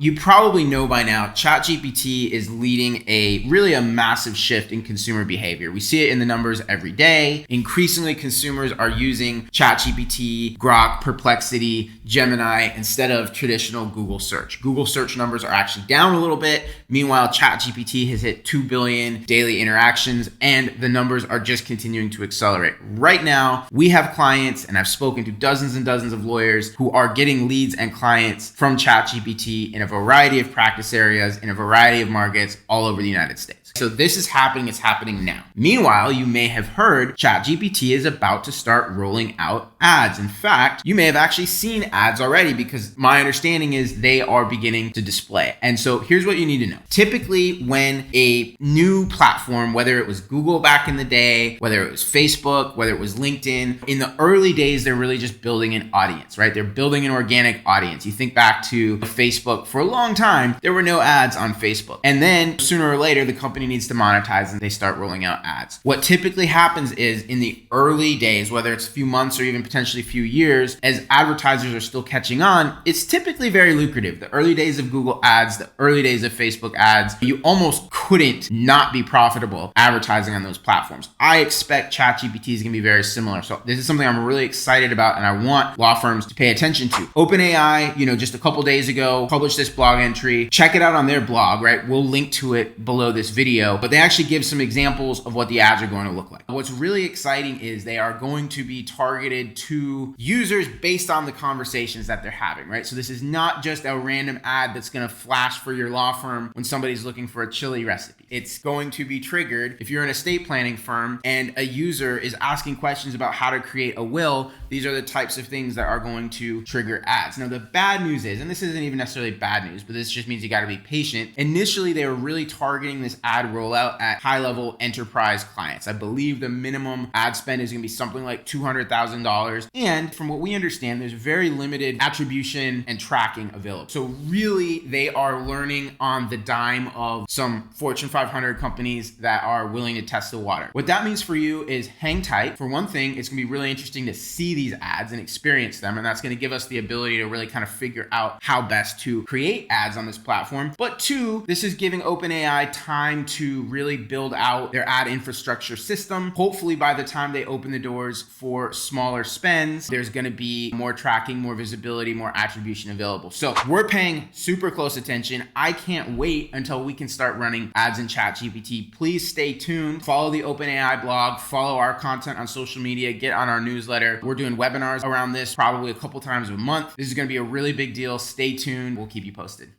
You probably know by now, ChatGPT is leading a massive shift in consumer behavior. We see it in the numbers every day. Increasingly, consumers are using ChatGPT, Grok, Perplexity, Gemini instead of traditional Google search. Google search numbers are actually down a little bit. Meanwhile, ChatGPT has hit 2 billion daily interactions, and the numbers are just continuing to accelerate. Right now, we have clients, and I've spoken to dozens and dozens of lawyers who are getting leads and clients from ChatGPT in a variety of practice areas, in a variety of markets all over the United States. So this is happening, it's happening now. Meanwhile, you may have heard ChatGPT is about to start rolling out ads. In fact, you may have actually seen ads already because my understanding is they are beginning to display. And so here's what you need to know. Typically, when a new platform, whether it was Google back in the day, whether it was Facebook, whether it was LinkedIn, in the early days, they're really just building an audience, right? They're building an organic audience. You think back to Facebook, for a long time, there were no ads on Facebook. And then sooner or later, the company needs to monetize and they start rolling out ads. What typically happens is in the early days, whether it's a few months or even potentially a few years, as advertisers are still catching on, it's typically very lucrative. The early days of Google ads, the early days of Facebook ads, you almost couldn't not be profitable advertising on those platforms. I expect ChatGPT is going to be very similar. So this is something I'm really excited about and I want law firms to pay attention to. OpenAI, just a couple days ago, published this blog entry. Check it out on their blog, right? We'll link to it below this video, but they actually give some examples of what the ads are going to look like. What's really exciting is they are going to be targeted to users based on the conversations that they're having, right? So this is not just a random ad that's going to flash for your law firm when somebody's looking for a chili recipe. It's going to be triggered if you're an estate planning firm and a user is asking questions about how to create a will. These are the types of things that are going to trigger ads. Now, the bad news is, and this isn't even necessarily bad news, but this just means you got to be patient. Initially, they were really targeting this ad rollout at high-level enterprise clients. I believe the minimum ad spend is going to be something like $200,000. And from what we understand, there's very limited attribution and tracking available. So really, they are learning on the dime of some Fortune 500 companies that are willing to test the water. What that means for you is hang tight. For one thing, it's going to be really interesting to see these ads and experience them. And that's going to give us the ability to really kind of figure out how best to create ads on this platform. But two, this is giving OpenAI time to really build out their ad infrastructure system. Hopefully by the time they open the doors for smaller spends, there's going to be more tracking, more visibility, more attribution available. So we're paying super close attention. I can't wait until we can start running ads in ChatGPT. Please stay tuned. Follow the OpenAI blog, follow our content on social media, get on our newsletter. We're doing webinars around this probably a couple times a month. This is going to be a really big deal. Stay tuned. We'll keep you posted.